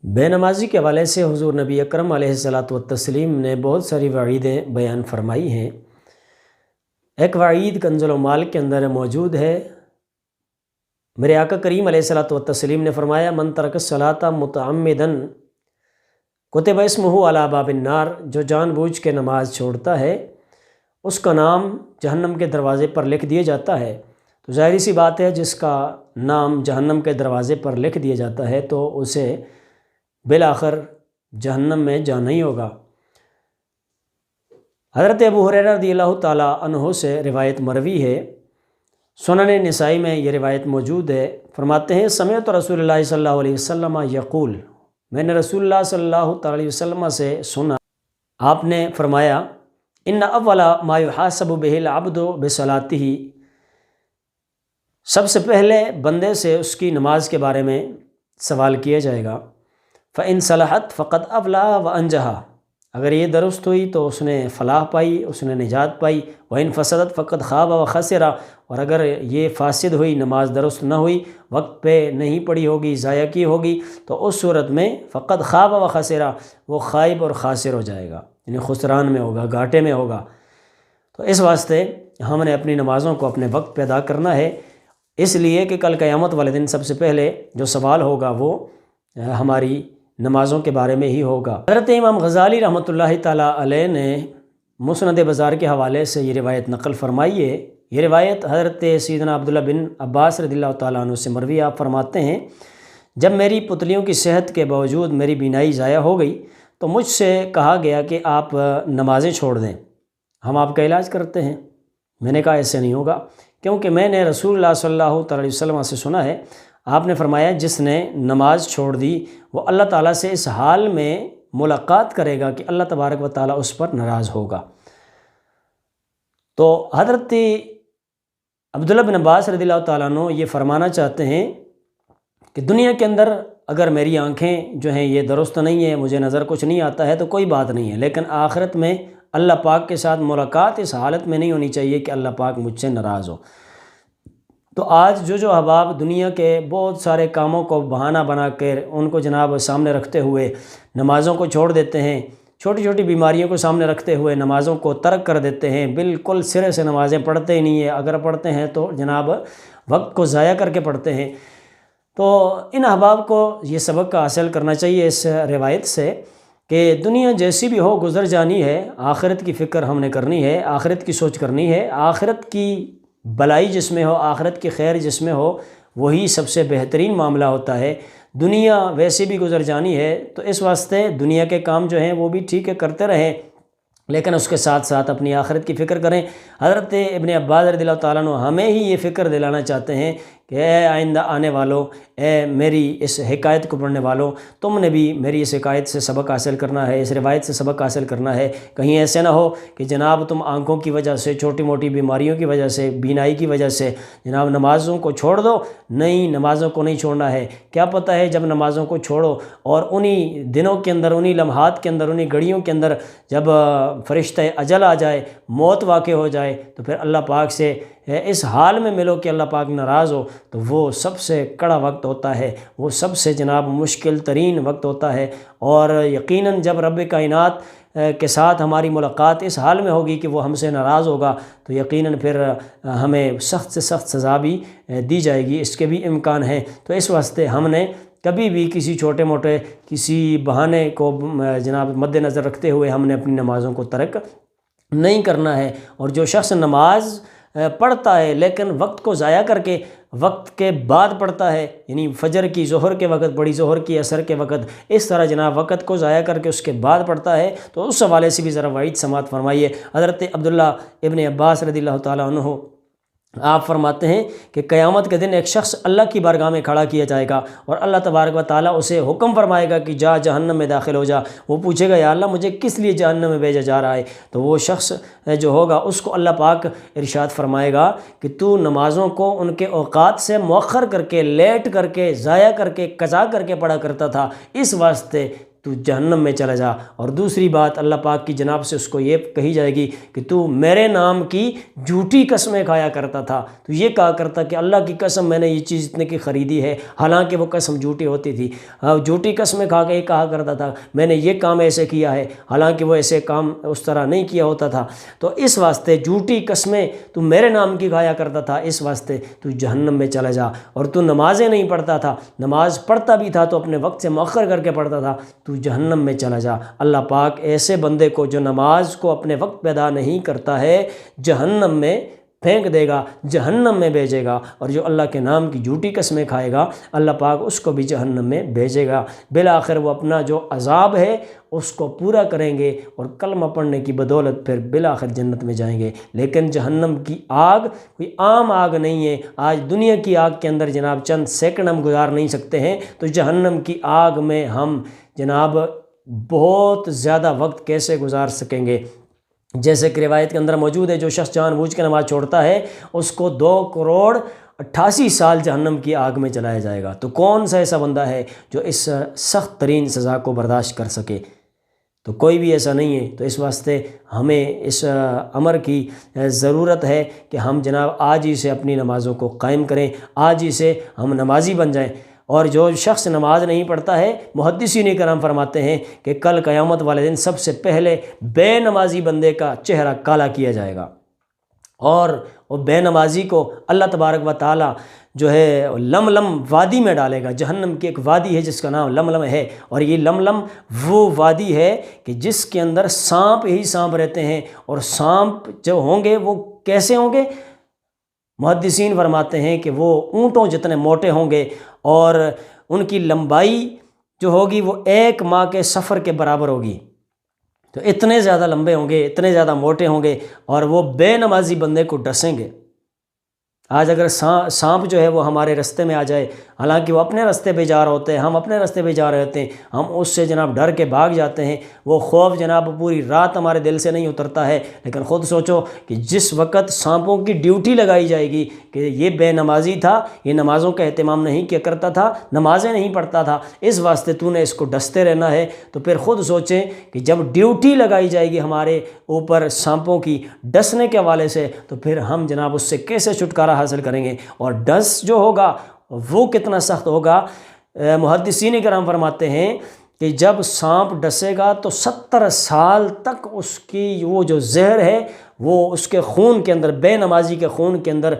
بے نمازی کے حوالے سے حضور نبی اکرم علیہ الصلاۃ والتسلیم نے بہت ساری وعیدیں بیان فرمائی ہیں۔ ایک وعید کنز المال کے اندر موجود ہے۔ میرے آقا کریم علیہ الصلاۃ والتسلیم نے فرمایا، من ترک الصلاۃ متعمدا کتب اسمہ علی باب النار، جو جان بوجھ کے نماز چھوڑتا ہے اس کا نام جہنم کے دروازے پر لکھ دیا جاتا ہے۔ تو ظاہری سی بات ہے، جس کا نام جہنم کے دروازے پر لکھ دیا جاتا ہے تو اسے بالآخر جہنم میں جانا ہی ہوگا۔ حضرت ابو ہریرہ رضی اللہ تعالیٰ عنہ سے روایت مروی ہے، سنن نسائی میں یہ روایت موجود ہے۔ فرماتے ہیں، سمعت رسول اللہ صلی اللہ علیہ وسلم یقول، میں نے رسول اللہ صلی اللہ تعالیٰ علیہ وسلم سے سنا، آپ نے فرمایا، ان اول ما یحاسب بہ العبد بصلاتہ، سب سے پہلے بندے سے اس کی نماز کے بارے میں سوال کیا جائے گا۔ فَإِن صَلَحَتْ فَقَدْ أَفْلَحَ وَأَنجَحَ، اگر یہ درست ہوئی تو اس نے فلاح پائی، اس نے نجات پائی۔ وَإِن فَسَدَتْ فَقَدْ خَابَ وَخَسِرَ، اور اگر یہ فاسد ہوئی، نماز درست نہ ہوئی، وقت پہ نہیں پڑھی ہوگی، ضائع کی ہوگی، تو اس صورت میں فَقَدْ خَابَ وَخَسِرَ، وہ خائب اور خاسر ہو جائے گا، یعنی خسران میں ہوگا، گھاٹے میں ہوگا۔ تو اس واسطے ہم نے اپنی نمازوں کو اپنے وقت پہ ادا کرنا ہے، اس لیے کہ کل قیامت والے دن سب سے پہلے جو سوال ہوگا وہ ہماری نمازوں کے بارے میں ہی ہوگا۔ حضرت امام غزالی رحمۃ اللہ تعالیٰ علیہ نے مسند بازار کے حوالے سے یہ روایت نقل فرمائی ہے۔ یہ روایت حضرت سیدنا عبداللہ بن عباس رضی اللہ تعالیٰ عنہ سے مروی، آپ فرماتے ہیں، جب میری پتلیوں کی صحت کے باوجود میری بینائی ضائع ہو گئی تو مجھ سے کہا گیا کہ آپ نمازیں چھوڑ دیں، ہم آپ کا علاج کرتے ہیں۔ میں نے کہا ایسے نہیں ہوگا، کیونکہ میں نے رسول اللہ صلی اللہ تعالیٰ علیہ وسلم سے سنا ہے، آپ نے فرمایا، جس نے نماز چھوڑ دی وہ اللہ تعالیٰ سے اس حال میں ملاقات کرے گا کہ اللہ تبارک و تعالیٰ اس پر ناراض ہوگا۔ تو حضرت عبداللہ بن عباس رضی اللہ تعالیٰ عنہ یہ فرمانا چاہتے ہیں کہ دنیا کے اندر اگر میری آنکھیں جو ہیں یہ درست نہیں ہیں، مجھے نظر کچھ نہیں آتا ہے تو کوئی بات نہیں ہے، لیکن آخرت میں اللہ پاک کے ساتھ ملاقات اس حالت میں نہیں ہونی چاہیے کہ اللہ پاک مجھ سے ناراض ہو۔ تو آج جو احباب دنیا کے بہت سارے کاموں کو بہانہ بنا کر ان کو جناب سامنے رکھتے ہوئے نمازوں کو چھوڑ دیتے ہیں، چھوٹی چھوٹی بیماریوں کو سامنے رکھتے ہوئے نمازوں کو ترک کر دیتے ہیں، بالکل سرے سے نمازیں پڑھتے ہی نہیں ہیں، اگر پڑھتے ہیں تو جناب وقت کو ضائع کر کے پڑھتے ہیں۔ تو ان احباب کو یہ سبق حاصل کرنا چاہیے اس روایت سے کہ دنیا جیسی بھی ہو گزر جانی ہے، آخرت کی فکر ہم نے کرنی ہے، آخرت کی سوچ کرنی ہے، آخرت کی بلائی جس میں ہو، آخرت کی خیر جس میں ہو، وہی سب سے بہترین معاملہ ہوتا ہے۔ دنیا ویسے بھی گزر جانی ہے تو اس واسطے دنیا کے کام جو ہیں وہ بھی ٹھیک ہے کرتے رہیں، لیکن اس کے ساتھ ساتھ اپنی آخرت کی فکر کریں۔ حضرت ابن عباس رضی اللہ تعالیٰ عنہ ہمیں ہی یہ فکر دلانا چاہتے ہیں کہ اے آئندہ آنے والوں، اے میری اس حکایت کو پڑھنے والوں، تم نے بھی میری اس حکایت سے سبق حاصل کرنا ہے، اس روایت سے سبق حاصل کرنا ہے۔ کہیں ایسے نہ ہو کہ جناب تم آنکھوں کی وجہ سے، چھوٹی موٹی بیماریوں کی وجہ سے، بینائی کی وجہ سے جناب نمازوں کو چھوڑ دو۔ نہیں، نمازوں کو نہیں چھوڑنا ہے۔ کیا پتہ ہے جب نمازوں کو چھوڑو اور انہی دنوں کے اندر، انہی لمحات کے اندر، انہی گھڑیوں کے اندر جب فرشتہ اجل آ جائے، موت واقع ہو جائے، تو پھر اللہ پاک سے اس حال میں ملو کہ اللہ پاک ناراض ہو، تو وہ سب سے کڑا وقت ہوتا ہے، وہ سب سے جناب مشکل ترین وقت ہوتا ہے۔ اور یقیناً جب رب کائنات کے ساتھ ہماری ملاقات اس حال میں ہوگی کہ وہ ہم سے ناراض ہوگا تو یقیناً پھر ہمیں سخت سے سخت سزا بھی دی جائے گی، اس کے بھی امکان ہیں۔ تو اس واسطے ہم نے کبھی بھی کسی چھوٹے موٹے کسی بہانے کو جناب مد نظر رکھتے ہوئے ہم نے اپنی نمازوں کو ترک نہیں کرنا ہے۔ اور جو شخص نماز پڑھتا ہے لیکن وقت کو ضائع کر کے وقت کے بعد پڑھتا ہے، یعنی فجر کی، ظہر کے وقت پڑھی، ظہر کی، عصر کے وقت، اس طرح جناب وقت کو ضائع کر کے اس کے بعد پڑھتا ہے، تو اس حوالے سے بھی ذرا وعید سماعت فرمائیے۔ حضرت عبداللہ ابن عباس رضی اللہ تعالیٰ عنہ آپ فرماتے ہیں کہ قیامت کے دن ایک شخص اللہ کی بارگاہ میں کھڑا کیا جائے گا اور اللہ تبارک و تعالیٰ اسے حکم فرمائے گا کہ جا جہنم میں داخل ہو جا۔ وہ پوچھے گا، یا اللہ مجھے کس لیے جہنم میں بھیجا جا رہا ہے؟ تو وہ شخص جو ہوگا اس کو اللہ پاک ارشاد فرمائے گا کہ تو نمازوں کو ان کے اوقات سے مؤخر کر کے، لیٹ کر کے، ضائع کر کے، قضا کر کے پڑھا کرتا تھا، اس واسطے تو جہنم میں چلا جا۔ اور دوسری بات اللہ پاک کی جناب سے اس کو یہ کہی جائے گی کہ تو میرے نام کی جھوٹی قسمیں کھایا کرتا تھا، تو یہ کہا کرتا کہ اللہ کی قسم میں نے یہ چیز اتنے کی خریدی ہے، حالانکہ وہ قسم جھوٹی ہوتی تھی۔ جھوٹی قسمیں کھا کے یہ کہا کرتا تھا میں نے یہ کام ایسے کیا ہے، حالانکہ وہ ایسے کام اس طرح نہیں کیا ہوتا تھا۔ تو اس واسطے جھوٹی قسمیں تو میرے نام کی کھایا کرتا تھا، اس واسطے تو جہنم میں چلا جا۔ اور تو نمازیں نہیں پڑھتا تھا، نماز پڑھتا بھی تھا تو اپنے وقت سے مؤخر کر کے پڑھتا تھا، تو جہنم میں چلا جا۔ اللہ پاک ایسے بندے کو جو نماز کو اپنے وقت پہ ادا نہیں کرتا ہے جہنم میں پھینک دے گا، جہنم میں بھیجے گا، اور جو اللہ کے نام کی جھوٹی قسمیں کھائے گا اللہ پاک اس کو بھی جہنم میں بھیجے گا۔ بالآخر وہ اپنا جو عذاب ہے اس کو پورا کریں گے اور کلمہ پڑھنے کی بدولت پھر بالآخر جنت میں جائیں گے۔ لیکن جہنم کی آگ کوئی عام آگ نہیں ہے۔ آج دنیا کی آگ کے اندر جناب چند سیکنڈ ہم گزار نہیں سکتے ہیں، تو جہنم کی آگ میں ہم جناب بہت زیادہ وقت کیسے گزار سکیں گے؟ جیسے کہ روایت کے اندر موجود ہے جو شخص جان بوجھ کے نماز چھوڑتا ہے اس کو 2,88 سال جہنم کی آگ میں جلایا جائے گا۔ تو کون سا ایسا بندہ ہے جو اس سخت ترین سزا کو برداشت کر سکے؟ تو کوئی بھی ایسا نہیں ہے۔ تو اس واسطے ہمیں اس امر کی ضرورت ہے کہ ہم جناب آج ہی سے اپنی نمازوں کو قائم کریں، آج ہی سے ہم نمازی بن جائیں۔ اور جو شخص نماز نہیں پڑھتا ہے محدثین کرام فرماتے ہیں کہ کل قیامت والے دن سب سے پہلے بے نمازی بندے کا چہرہ کالا کیا جائے گا، اور وہ بے نمازی کو اللہ تبارک و تعالی جو ہے لملم وادی میں ڈالے گا۔ جہنم کی ایک وادی ہے جس کا نام لملم ہے، اور یہ لملم وہ وادی ہے کہ جس کے اندر سانپ ہی سانپ رہتے ہیں، اور سانپ جو ہوں گے وہ کیسے ہوں گے؟ محدثین فرماتے ہیں کہ وہ اونٹوں جتنے موٹے ہوں گے، اور ان کی لمبائی جو ہوگی وہ 1 ماہ کے سفر کے برابر ہوگی۔ تو اتنے زیادہ لمبے ہوں گے، اتنے زیادہ موٹے ہوں گے، اور وہ بے نمازی بندے کو ڈسیں گے۔ آج اگر سانپ جو ہے وہ ہمارے رستے میں آ جائے، حالانکہ وہ اپنے رستے پہ جا رہے ہوتے ہیں، ہم اپنے رستے پہ جا رہے ہوتے ہیں، ہم اس سے جناب ڈر کے بھاگ جاتے ہیں، وہ خوف جناب پوری رات ہمارے دل سے نہیں اترتا ہے۔ لیکن خود سوچو کہ جس وقت سانپوں کی ڈیوٹی لگائی جائے گی کہ یہ بے نمازی تھا، یہ نمازوں کا اہتمام نہیں کیا کرتا تھا، نمازیں نہیں پڑھتا تھا، اس واسطے تو نے اس کو ڈستے رہنا ہے، تو پھر خود سوچیں کہ جب ڈیوٹی لگائی جائے گی ہمارے اوپر سانپوں کی ڈسنے کے حوالے سے، تو پھر ہم جناب اس سے کیسے چھٹکارا حاصل کریں گے؟ اور ڈس جو ہوگا وہ کتنا سخت ہوگا۔ محدثین کرام فرماتے ہیں کہ جب سانپ ڈسے گا تو 70 سال تک اس کی وہ جو زہر ہے وہ اس کے خون کے اندر، بے نمازی کے خون کے اندر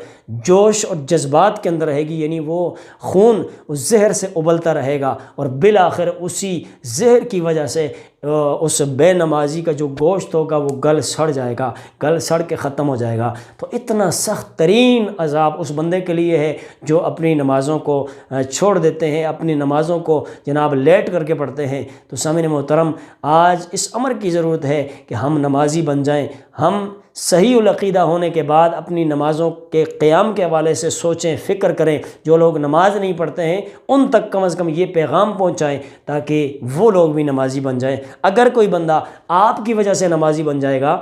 جوش اور جذبات کے اندر رہے گی، یعنی وہ خون اس زہر سے ابلتا رہے گا، اور بالآخر اسی زہر کی وجہ سے اس بے نمازی کا جو گوشت ہوگا وہ گل سڑ جائے گا، گل سڑ کے ختم ہو جائے گا۔ تو اتنا سخت ترین عذاب اس بندے کے لیے ہے جو اپنی نمازوں کو چھوڑ دیتے ہیں، اپنی نمازوں کو جناب لیٹ کر کے پڑھتے ہیں۔ تو سامعین محترم، آج اس امر کی ضرورت ہے کہ ہم نمازی بن جائیں۔ ہم صحیح العقیدہ ہونے کے بعد اپنی نمازوں کے قیام کے حوالے سے سوچیں، فکر کریں۔ جو لوگ نماز نہیں پڑھتے ہیں ان تک کم از کم یہ پیغام پہنچائیں تاکہ وہ لوگ بھی نمازی بن جائیں۔ اگر کوئی بندہ آپ کی وجہ سے نمازی بن جائے گا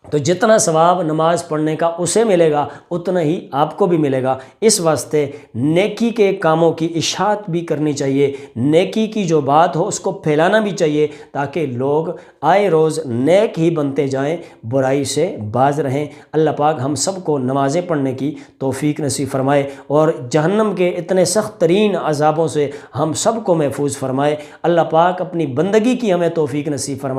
تو جتنا ثواب نماز پڑھنے کا اسے ملے گا اتنا ہی آپ کو بھی ملے گا۔ اس واسطے نیکی کے کاموں کی اشاعت بھی کرنی چاہیے، نیکی کی جو بات ہو اس کو پھیلانا بھی چاہیے تاکہ لوگ آئے روز نیک ہی بنتے جائیں، برائی سے باز رہیں۔ اللہ پاک ہم سب کو نمازیں پڑھنے کی توفیق نصیب فرمائے اور جہنم کے اتنے سخت ترین عذابوں سے ہم سب کو محفوظ فرمائے۔ اللہ پاک اپنی بندگی کی ہمیں توفیق نصیب فرمائے۔